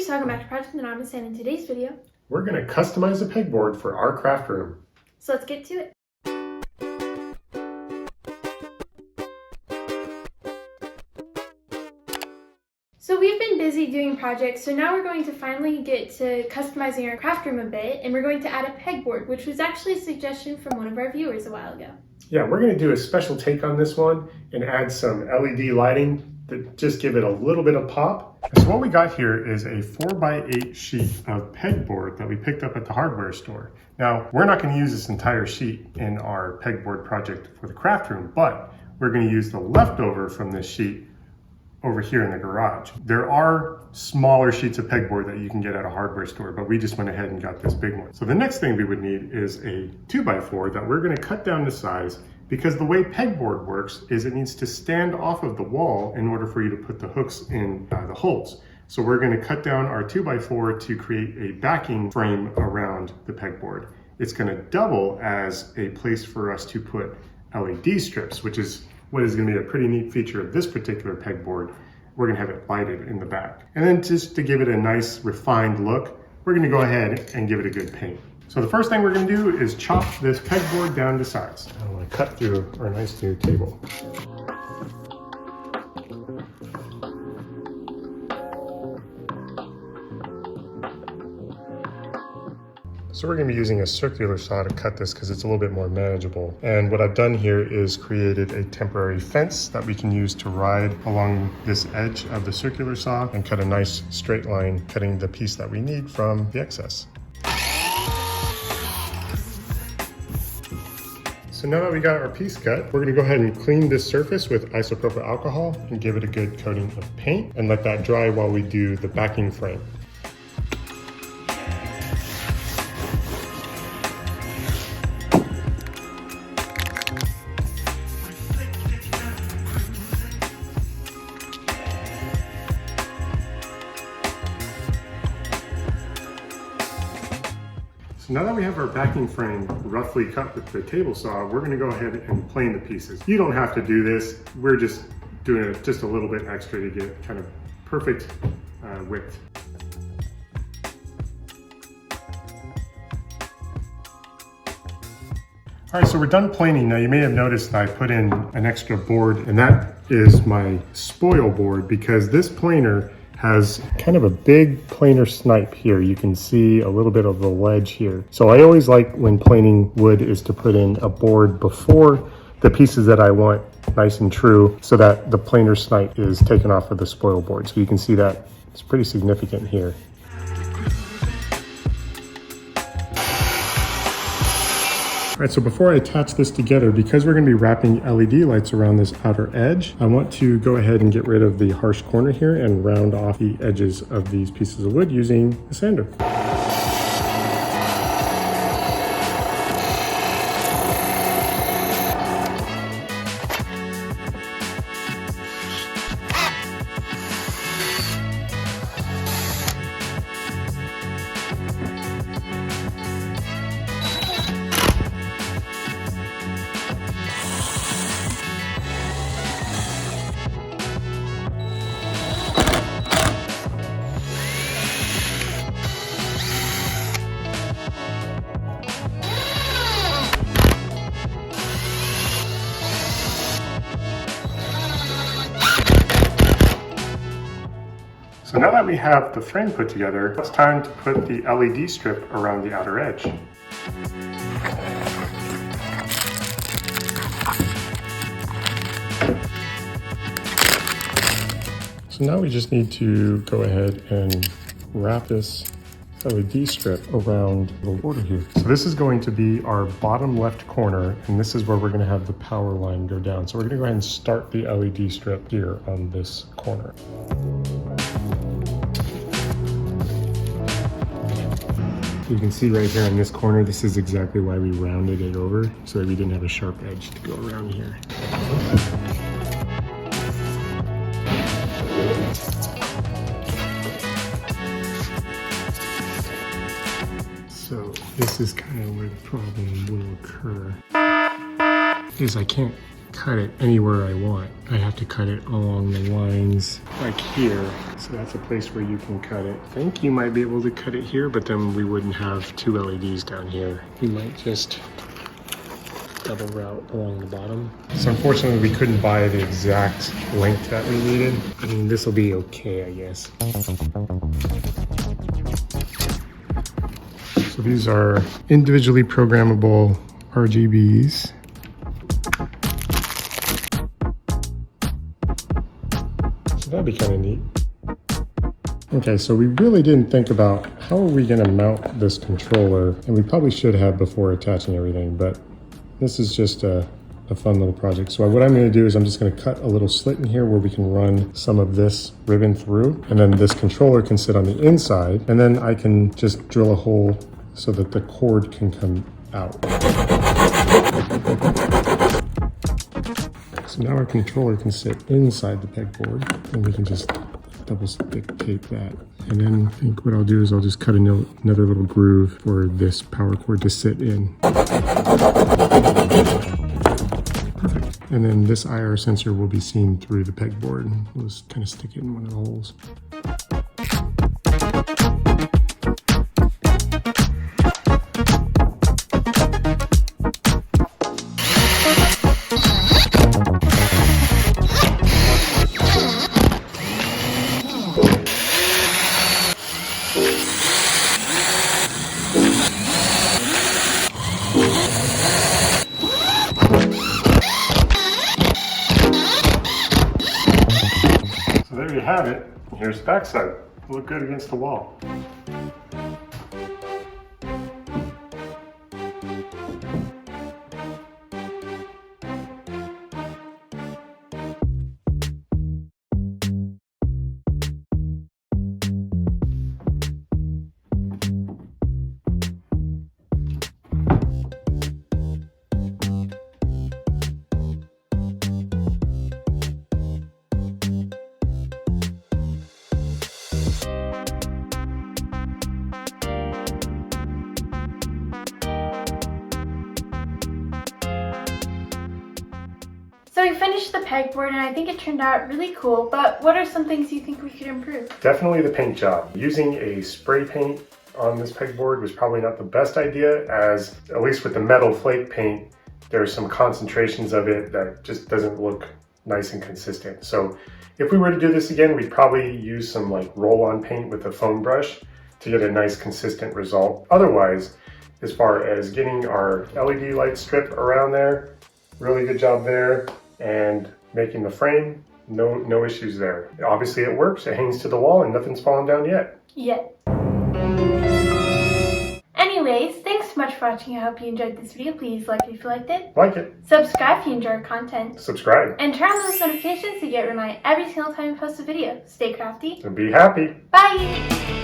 welcome back to Project Anonymous, and in today's video, we're going to customize a pegboard for our craft room. So let's get to it. So we've been busy doing projects, so now we're going to finally get to customizing our craft room a bit, and we're going to add a pegboard, which was actually a suggestion from one of our viewers a while ago. Yeah, we're going to do a special take on this one and add some LED lighting that just give it a little bit of pop. So what we got here is a 4x8 sheet of pegboard that we picked up at the hardware store. Now, we're not going to use this entire sheet in our pegboard project for the craft room, but we're going to use the leftover from this sheet over here in the garage. There are smaller sheets of pegboard that you can get at a hardware store, but we just went ahead and got this big one. So the next thing we would need is a 2x4 that we're going to cut down to size, because the way pegboard works is it needs to stand off of the wall in order for you to put the hooks in the holes. So we're going to cut down our 2x4 to create a backing frame around the pegboard. It's going to double as a place for us to put LED strips, which is what is going to be a pretty neat feature of this particular pegboard. We're going to have it lighted in the back. And then just to give it a nice refined look, we're going to go ahead and give it a good paint. So the first thing we're going to do is chop this pegboard down to size. I'm going to cut through our nice new table. So we're going to be using a circular saw to cut this because it's a little bit more manageable. And what I've done here is created a temporary fence that we can use to ride along this edge of the circular saw and cut a nice straight line, cutting the piece that we need from the excess. So now that we got our piece cut, we're going to go ahead and clean this surface with isopropyl alcohol and give it a good coating of paint and let that dry while we do the backing frame. Now that we have our backing frame roughly cut with the table saw, we're going to go ahead and plane the pieces. You don't have to do this. We're just doing it just a little bit extra to get kind of perfect width. All right, so we're done planing. Now you may have noticed that I put in an extra board, and that is my spoil board, because this planer has kind of a big planer snipe here. You can see a little bit of the ledge here. So I always like, when planing wood, is to put in a board before the pieces that I want nice and true, so that the planer snipe is taken off of the spoil board. So you can see that it's pretty significant here. All right, so before I attach this together, because we're going to be wrapping LED lights around this outer edge, I want to go ahead and get rid of the harsh corner here and round off the edges of these pieces of wood using a sander. So now that we have the frame put together, it's time to put the LED strip around the outer edge. So now we just need to go ahead and wrap this LED strip around the border here. So this is going to be our bottom left corner, and this is where we're going to have the power line go down. So we're going to go ahead and start the LED strip here on this corner. You can see right here on this corner, this is exactly why we rounded it over, so that we didn't have a sharp edge to go around here. So this is kind of where the problem will occur, is I can't cut it anywhere I want. I have to cut it along the lines like here. So that's a place where you can cut it. I think you might be able to cut it here, but then we wouldn't have 2 LEDs down here. You might just double route along the bottom. So unfortunately we couldn't buy the exact length that we needed. I mean, this will be okay, I guess. So these are individually programmable RGBs. So that'd be kind of neat. Okay, so we really didn't think about how are we gonna mount this controller, and we probably should have before attaching everything, but this is just a fun little project. So what I'm gonna do is I'm just gonna cut a little slit in here where we can run some of this ribbon through, and then this controller can sit on the inside, and then I can just drill a hole so that the cord can come out. So now our controller can sit inside the pegboard, and we can just double stick tape that. And then I think what I'll do is I'll just cut another little groove for this power cord to sit in. Perfect. And then this IR sensor will be seen through the pegboard. We'll just kind of stick it in one of the holes. There you have it. Here's the backside. Look good against the wall. So we finished the pegboard and I think it turned out really cool, but what are some things you think we could improve? Definitely the paint job. Using a spray paint on this pegboard was probably not the best idea, as at least with the metal flake paint, there's some concentrations of it that just doesn't look nice and consistent. So if we were to do this again, we'd probably use some like roll-on paint with a foam brush to get a nice consistent result. Otherwise, as far as getting our LED light strip around there, really good job there. And making the frame, no issues there. Obviously it works, it hangs to the wall and nothing's fallen down yet. Anyways, thanks so much for watching. I hope you enjoyed this video. Please like it if you liked it. Like it. Subscribe if you enjoy our content. Subscribe. And turn on those notifications to get reminded every single time we post a video. Stay crafty. And be happy. Bye!